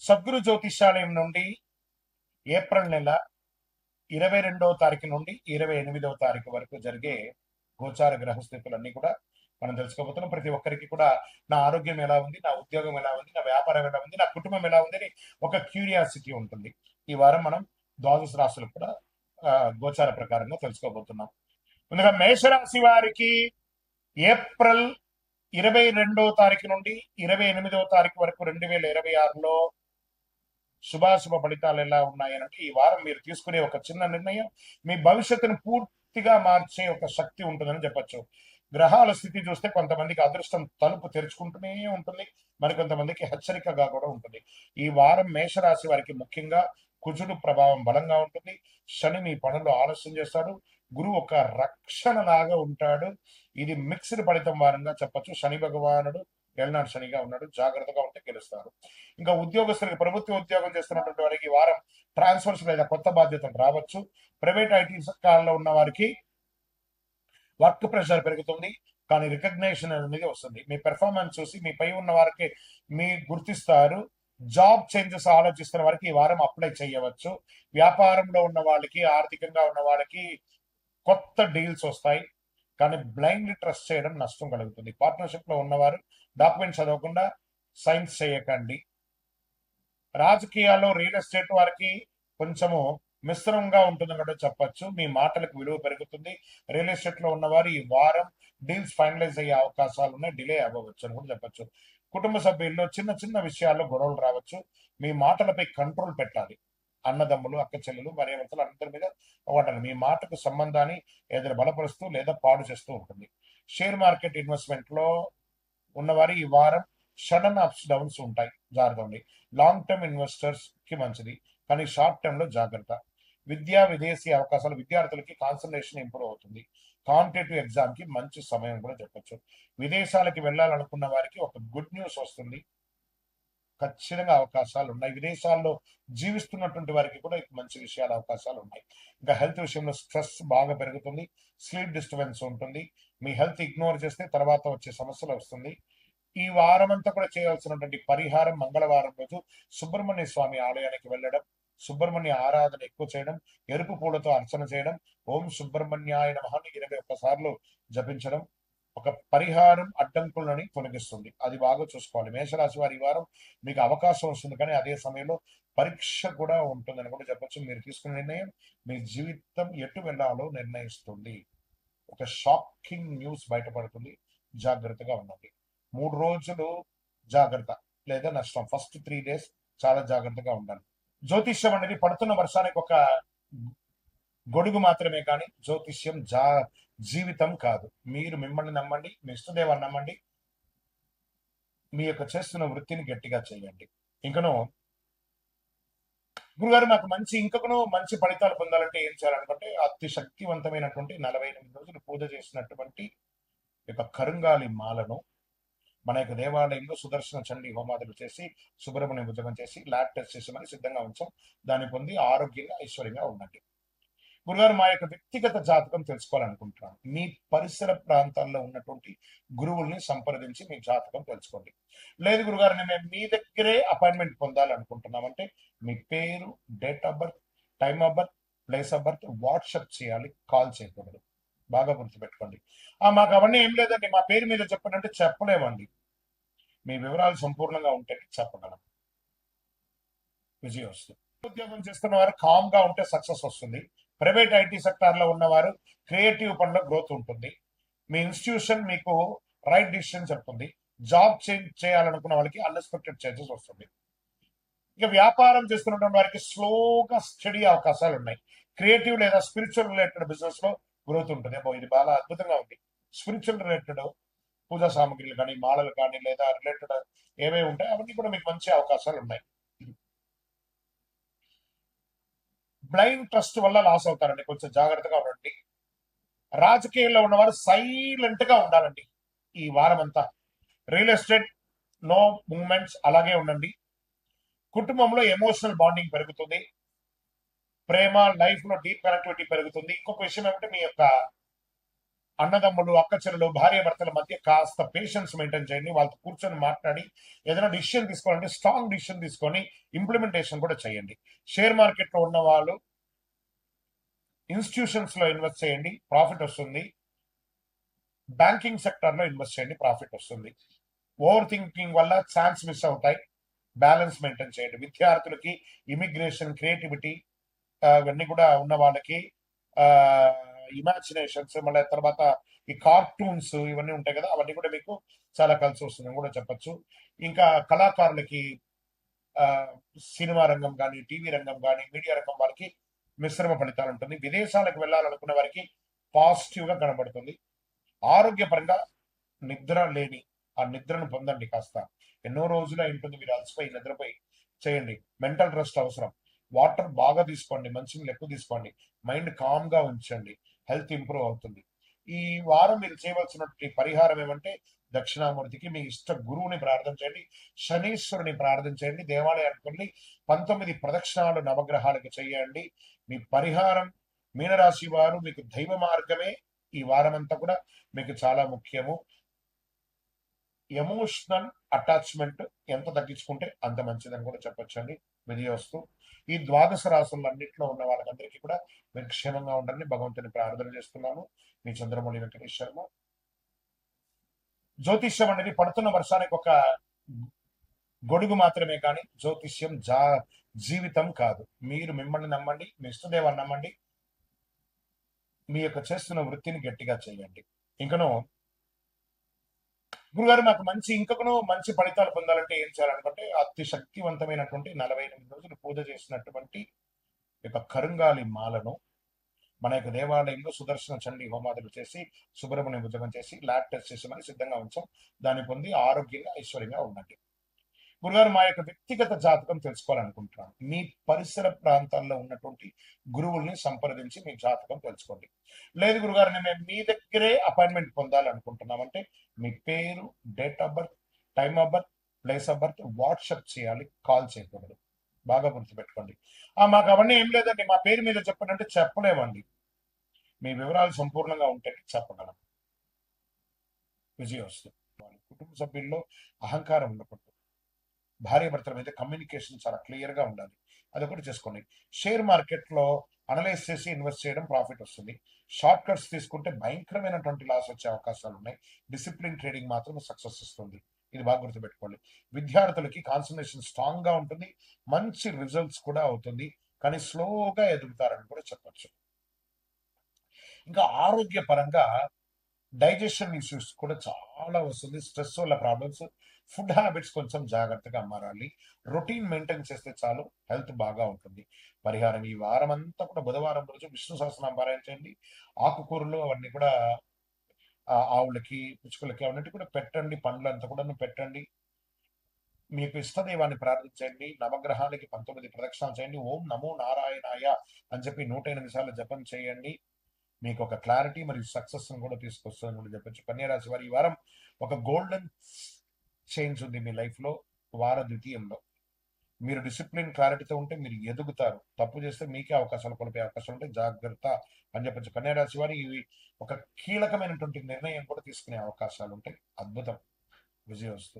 సద్గురు జ్యోతిష్యాలయం నుండి ఏప్రిల్ నెల 22వ తారీఖు నుండి 28వ తారీఖు వరకు జరిగే గోచార గ్రహస్థితులన్నీ కూడా మనం తెలుసుకోబోతున్నాం. ప్రతి ఒక్కరికి కూడా నా ఆరోగ్యం ఎలా ఉంది, నా ఉద్యోగం ఎలా ఉంది, నా వ్యాపారం ఎలా ఉంది, నా కుటుంబం ఎలా ఉంది అని ఒక క్యూరియాసిటీ ఉంటుంది. ఈ వారం మనం ద్వాదశ రాశులు కూడా గోచార ప్రకారంగా తెలుసుకోబోతున్నాం. ముందుగా మేషరాశి వారికి ఏప్రిల్ 22వ తారీఖు నుండి 28వ తారీఖు వరకు 2026లో శుభాశుభ ఫలితాలు ఎలా ఉన్నాయనంటే, ఈ వారం మీరు తీసుకునే ఒక చిన్న నిర్ణయం మీ భవిష్యత్తును పూర్తిగా మార్చే ఒక శక్తి ఉంటుందని చెప్పొచ్చు. గ్రహాల స్థితి చూస్తే కొంతమందికి అదృష్టం తలుపు తెరుచుకుంటూనే ఉంటుంది, మరికొంతమందికి హెచ్చరికగా కూడా ఉంటుంది. ఈ వారం మేషరాశి వారికి ముఖ్యంగా కుజుడు ప్రభావం బలంగా ఉంటుంది. శని మీ పనులు ఆలస్యం చేస్తాడు. గురువు ఒక రక్షణ లాగా ఉంటాడు. ఇది మిక్స్డ్ ఫలితం వారంగా చెప్పొచ్చు. శని భగవానుడు ఎల్నాడు శనిగా ఉన్నాడు. జాగ్రత్తగా ఉంటే గెలుస్తారు. ఇంకా ఉద్యోగస్తులకి, ప్రభుత్వ ఉద్యోగం చేస్తున్నటువంటి వారికి ఈ వారం ట్రాన్స్ఫర్స్ లేదా కొత్త బాధ్యతలు రావచ్చు. ప్రైవేట్ ఐటీ సెక్టార్లో ఉన్న వారికి వర్క్ ప్రెషర్ పెరుగుతుంది, కానీ రికగ్నేషన్ అనేది వస్తుంది. మీ పెర్ఫార్మెన్స్ చూసి మీ పై ఉన్న వారికి మీ గుర్తిస్తారు. జాబ్ చేంజెస్ ఆలోచిస్తున్న వారికి ఈ వారం అప్లై చేయవచ్చు. వ్యాపారంలో ఉన్న వాళ్ళకి, ఆర్థికంగా ఉన్న వాళ్ళకి కొత్త డీల్స్ వస్తాయి, కానీ బ్లైండ్ ట్రస్ట్ చేయడం నష్టం కలుగుతుంది. పార్ట్నర్షిప్ లో ఉన్నవారు డాక్యుమెంట్స్ చదవకుండా సైన్స్ చేయకండి. రాజకీయాల్లో రియల్ ఎస్టేట్ వారికి కొంచెము మిశ్రమంగా ఉంటుందని కూడా చెప్పచ్చు. మీ మాటలకు విలువ పెరుగుతుంది. రియల్ ఎస్టేట్ లో ఉన్నవారు ఈ వారం డీల్స్ ఫైనలైజ్ అయ్యే అవకాశాలు ఉన్నాయి, డిలే అవ్వవచ్చు అని కూడా చెప్పచ్చు. కుటుంబ సభ్యుల్లో చిన్న చిన్న విషయాల్లో గొడవలు రావచ్చు. మీ మాటలపై కంట్రోల్ పెట్టాలి. అన్నదమ్ములు, అక్క చెల్లెలు, భార్యాభర్తలు అందరి మీద ఒకటి మీ మాటకు సంబంధాన్ని ఏదైనా బలపరుస్తూ లేదా పాడు చేస్తూ ఉంటుంది. షేర్ మార్కెట్ ఇన్వెస్ట్మెంట్ లో ఉన్నవారు ఈ వారం సడన్ అప్స్ డౌన్స్ ఉంటాయి, జాగ్రత్త. లాంగ్ టర్మ్ ఇన్వెస్టర్స్ కి మంచిది, కానీ షార్ట్ టర్మ్ లో జాగ్రత్త. విద్యా విదేశీ అవకాశాలు విద్యార్థులకి కాన్సన్ట్రేషన్ ఇంప్రూవ్ అవుతుంది. కాంపిటేటివ్ ఎగ్జామ్ కి మంచి సమయం కూడా చెప్పొచ్చు. విదేశాలకి వెళ్ళాలనుకున్న వారికి ఒక గుడ్ న్యూస్ వస్తుంది, ఖచ్చితంగా అవకాశాలు ఉన్నాయి. విదేశాల్లో జీవిస్తున్నటువంటి వారికి కూడా మంచి విషయాల అవకాశాలు ఉన్నాయి. ఇంకా హెల్త్ విషయంలో స్ట్రెస్ బాగా పెరుగుతుంది, స్లీప్ డిస్టర్బెన్స్ ఉంటుంది. మీ హెల్త్ ఇగ్నోర్ చేస్తే తర్వాత వచ్చే సమస్యలు వస్తుంది. ఈ వారం అంతా కూడా చేయాల్సినటువంటి పరిహారం మంగళవారం రోజు సుబ్రహ్మణ్య స్వామి ఆలయానికి వెళ్ళడం, సుబ్రహ్మణ్య ఆరాధన ఎక్కువ చేయడం, ఎరుపు పూలతో అర్చన చేయడం, ఓం సుబ్రహ్మణ్యాయ నమః 21 సార్లు జపించడం ఒక పరిహారం అడ్డంకులని తొలగిస్తుంది. అది బాగా చూసుకోవాలి. మేషరాశి వారి వారం మీకు అవకాశం వస్తుంది, కానీ అదే సమయంలో పరీక్ష కూడా ఉంటుందని కూడా చెప్పొచ్చు. మీరు తీసుకునే నిర్ణయం మీ జీవితం ఎటు వెళ్ళాలో నిర్ణయిస్తుంది. ఒక షాకింగ్ న్యూస్ బయటపడుతుంది, జాగ్రత్తగా ఉండండి. 3 రోజులు జాగ్రత్త లేదా నష్టం. ఫస్ట్ 3 days చాలా జాగ్రత్తగా ఉండాలి. జ్యోతిష్యం అనేది పడుతున్న వర్షానికి ఒక గొడుగు మాత్రమే, కానీ జ్యోతిష్యం జీవితం కాదు. మీరు మిమ్మల్ని నమ్మండి, మీ ఇష్టదేవాన్ని నమ్మండి, మీ యొక్క చేస్తున్న వృత్తిని గట్టిగా చేయండి. ఇంకను గురుగారు నాకు ఇంకను మంచి ఫలితాలు పొందాలంటే ఏం చేయాలనుకుంటే, అతి శక్తివంతమైనటువంటి 48 రోజులు పూజ చేసినటువంటి యొక్క కరుంగాలి మాలను మన యొక్క దేవాలయంలో సుదర్శన చండీ హోమాదులు చేసి, సుబ్రహ్మణ్య ఉద్యోగం చేసి, ల్యాబ్ టెస్ట్ చేసి మరి సిద్ధంగా ఉంచాం. దాన్ని పొంది ఆరోగ్యంగా ఐశ్వర్యంగా ఉండండి. గురుగారు మా యొక్క వ్యక్తిగత జాతకం తెలుసుకోవాలనుకుంటున్నాను. మీ పరిసర ప్రాంతాల్లో ఉన్నటువంటి గురువుల్ని సంప్రదించి మీ జాతకం తెలుసుకోండి. లేదు గురుగారు మేము మీ దగ్గరే అపాయింట్మెంట్ పొందాలనుకుంటున్నామంటే మీ పేరు, date of birth, time of birth, place of birth WhatsApp చేయాలి, కాల్ చేయకూడదు. బాగా గుర్తుపెట్టుకోండి. మాకు అవన్నీ ఏం లేదండి, మా పేరు మీద చెప్పండి అంటే చెప్పలేమండి. మీ వివరాలు సంపూర్ణంగా ఉంటే చెప్పగలం. విజయం వస్తుంది. ఉద్యోగం చేస్తున్న వారు కామ్ గా ఉంటే సక్సెస్ వస్తుంది. ప్రైవేట్ ఐటీ సెక్టార్ లో ఉన్నవారు క్రియేటివ్ పనిలో గ్రోత్ ఉంటుంది. మీ ఇన్స్టిట్యూషన్ మీకు రైట్ డిసిషన్ చెప్తుంది. జాబ్ చేంజ్ చేయాలనుకున్న వాళ్ళకి అన్ఎక్స్పెక్టెడ్ చేంజెస్ వస్తుంది. ఇక వ్యాపారం చేస్తున్నటువంటి వారికి స్లోగా స్టడీ అవకాశాలు ఉన్నాయి. క్రియేటివ్ లేదా స్పిరిచువల్ రిలేటెడ్ బిజినెస్ లో గ్రోత్ ఉంటుంది. ఇది బాగా అద్భుతంగా ఉంది. స్పిరిచువల్ రిలేటెడ్ పూజా సామాగ్రిలు కానీ, మాలలు కానీ, లేదా రిలేటెడ్ ఏవే ఉంటాయి అవన్నీ కూడా మీకు మంచి అవకాశాలు ఉన్నాయి. బ్లైండ్ ట్రస్ట్ వల్ల లాస్ అవుతారండి, కొంచెం జాగ్రత్తగా ఉండండి. రాజకీయాల్లో ఉన్నవారు సైలెంట్ గా ఉండాలండి ఈ వారం అంతా. రియల్ ఎస్టేట్ నో మూవ్మెంట్స్, అలాగే ఉండండి. కుటుంబంలో ఎమోషనల్ బాండింగ్ పెరుగుతుంది. ప్రేమ లైఫ్ లో డీప్ కనెక్టివిటీ పెరుగుతుంది. ఇంకొక విషయం ఏమంటే మీ యొక్క అన్నదమ్ములు, అక్కచెల్లెలు, భార్యాభర్తల మధ్య కాస్త పేషెన్స్ మెయింటైన్ చేయండి. వాళ్ళతో కూర్చొని మాట్లాడి ఏదైనా డిసిషన్ తీసుకోవాలంటే స్ట్రాంగ్ డిసిషన్ తీసుకొని ఇంప్లిమెంటేషన్ కూడా చేయండి. షేర్ మార్కెట్లో ఉన్న వాళ్ళు ఇన్స్టిట్యూషన్స్ లో ఇన్వెస్ట్ చేయండి, ప్రాఫిట్ వస్తుంది. బ్యాంకింగ్ సెక్టర్ లో ఇన్వెస్ట్ చేయండి, ప్రాఫిట్ వస్తుంది. ఓవర్ థింకింగ్ వల్ల ఛాన్స్ మిస్ అవుతాయి. బ్యాలెన్స్ మెయింటైన్ చేయండి. విద్యార్థులకి ఇమిగ్రేషన్, క్రియేటివిటీ ఇవన్నీ కూడా ఉన్న వాళ్ళకి ఇమాజినేషన్స్, మళ్ళీ తర్వాత ఈ కార్టూన్స్ ఇవన్నీ ఉంటాయి కదా, అవన్నీ కూడా మీకు చాలా కలిసి వస్తుందని కూడా చెప్పచ్చు. ఇంకా కళాకారులకి సినిమా రంగం కానీ, టీవీ రంగం కానీ, మీడియా రంగం వారికి మిశ్రమ ఫలితాలు ఉంటుంది. విదేశాలకు వెళ్ళాలనుకున్న వారికి పాజిటివ్ గా కనబడుతుంది. ఆరోగ్యపరంగా నిద్ర లేని ఆ నిద్రను పొందండి. కాస్త ఎన్నో రోజులు అయి ఉంటుంది మీరు అలసిపోయి నిద్రపోయి, చేయండి. మెంటల్ రెస్ట్ అవసరం. వాటర్ బాగా తీసుకోండి, మంచినీళ్ళు ఎక్కువ తీసుకోండి, మైండ్ కామ్ గా ఉంచండి, హెల్త్ ఇంప్రూవ్ అవుతుంది. ఈ వారం మీరు చేయవలసినటువంటి పరిహారం ఏమంటే దక్షిణామూర్తికి మీ ఇష్ట గురువుని ప్రార్థన చేయండి, శనీశ్వరుని ప్రార్థన చేయండి, దేవాలయానికి వెళ్ళి 19 ప్రదక్షిణాలు నవగ్రహాలకు చేయండి. మీ పరిహారం మీనరాశి వారు, మీకు దైవ మార్గమే ఈ వారం అంతా కూడా మీకు చాలా ముఖ్యము. ఎమోషనల్ అటాచ్మెంట్ ఎంత తగ్గించుకుంటే అంత మంచిదని కూడా చెప్పొచ్చండి. విజయోస్తు. ఈ ద్వాదశ రాసులన్నింటిలో ఉన్న వాళ్ళకందరికీ కూడా మీరు క్షేమంగా ఉండాలని భగవంతుని ప్రార్థన చేస్తున్నాను. మీ చంద్రమౌళి వెంకటేష్ శర్మ. జ్యోతిష్యం అనేది పడుతున్న వర్షానికి ఒక గొడుగు మాత్రమే కానీ జ్యోతిష్యం జీవితం కాదు. మీరు మిమ్మల్ని నమ్మండి, మీ ఇష్టదేవాన్ని నమ్మండి, మీ యొక్క చేస్తున్న వృత్తిని గట్టిగా చేయండి. ఇంకను గురుగారు నాకు మంచి ఫలితాలు పొందాలంటే ఏం చేయాలనుకుంటే అతి శక్తివంతమైనటువంటి 48 రోజులు పూజ చేసినటువంటి యొక్క కరుంగాలి మాలను మన యొక్క దేవాలయంలో సుదర్శన చండీ హోమాదులు చేసి, సుబ్రహ్మణ్య ఉద్యోగం చేసి, ల్యాబ్ టెస్ట్ చేసి మరి సిద్ధంగా ఉంచాం. దాన్ని పొంది ఆరోగ్యంగా ఐశ్వర్యంగా ఉండండి. గురుగారు మా యొక్క వ్యక్తిగత జాతకం తెలుసుకోవాలనుకుంటున్నాను. మీ పరిసర ప్రాంతాల్లో ఉన్నటువంటి గురువుల్ని సంప్రదించి మీ జాతకం తెలుసుకోండి. లేదు గురుగారు మేము మీ దగ్గరే అపాయింట్మెంట్ పొందాలనుకుంటున్నామంటే మీ పేరు, date of birth, time of birth, place of birth WhatsApp చేయాలి, కాల్ చేయకూడదు. బాగా గుర్తుపెట్టుకోండి. మాకు అవన్నీ ఏం లేదండి, మా పేరు మీద చెప్పండి అంటే చెప్పలేమండి. మీ వివరాలు సంపూర్ణంగా ఉంటే చెప్పగలం. విజయం వస్తుంది. కుటుంబ సభ్యుల్లో అహంకారం ఉండకూడదు. భార్యాభర్తల మీద కమ్యూనికేషన్ చాలా క్లియర్ గా ఉండాలి. అదొకటి చేసుకోండి. షేర్ మార్కెట్ లో అనలైజ్ చేసి ఇన్వెస్ట్ చేయడం, ప్రాఫిట్ వస్తుంది. షార్ట్ కట్స్ తీసుకుంటే భయంకరమైనటువంటి లాస్ వచ్చే అవకాశాలు ఉన్నాయి. డిసిప్లిన్ ట్రేడింగ్ మాత్రం సక్సెస్ ఇస్తుంది. ఇది బాగా గుర్తుపెట్టుకోండి. విద్యార్థులకి కాన్సన్ట్రేషన్ స్ట్రాంగ్ గా ఉంటుంది, మంచి రిజల్ట్స్ కూడా అవుతుంది, కానీ స్లోగా ఎదుగుతారని కూడా చెప్పచ్చు. ఇంకా ఆరోగ్య పరంగా డైజెషన్ ఇష్యూస్ కూడా చాలా వస్తుంది. స్ట్రెస్ వల్ల ప్రాబ్లమ్స్. ఫుడ్ హ్యాబిట్స్ కొంచెం జాగ్రత్తగా మారాలి. రొటీన్ మెయింటైన్ చేస్తే చాలు, హెల్త్ బాగా ఉంటుంది. పరిహారం ఈ వారం అంతా కూడా బుధవారం రోజు విష్ణు సహస్రనామం పారాయణ చేయండి. ఆకుకూరలు అవన్నీ కూడా ఆవులకి, పిచ్చుకలకి అవన్నీ కూడా పెట్టండి. పండ్లు అంతా కూడా పెట్టండి. మీకు ఇష్టదైవాన్ని ప్రార్థించండి. నవగ్రహాలకి 19 ప్రదక్షిణాలు చేయండి. ఓం నమో నారాయణాయ అని చెప్పి 108 సార్లు జపం చేయండి. మీకు ఒక క్లారిటీ మరియు సక్సెస్ కూడా తీసుకొస్తుందని కూడా చెప్పచ్చు. కన్యారాశి వారి ఈ వారం ఒక గోల్డెన్ చేంజ్ ఉంది మీ లైఫ్ లో. వార ద్వితీయంలో మీరు డిసిప్లిన్, క్లారిటీతో ఉంటే మీరు ఎదుగుతారు. తప్పు చేస్తే మీకే అవకాశాలు కోల్పోయే అవకాశాలు ఉంటాయి, జాగ్రత్త అని చెప్పచ్చు. కన్యారాశి వారి ఒక కీలకమైనటువంటి నిర్ణయం కూడా తీసుకునే అవకాశాలు ఉంటాయి. అద్భుతం. విజయోస్తు.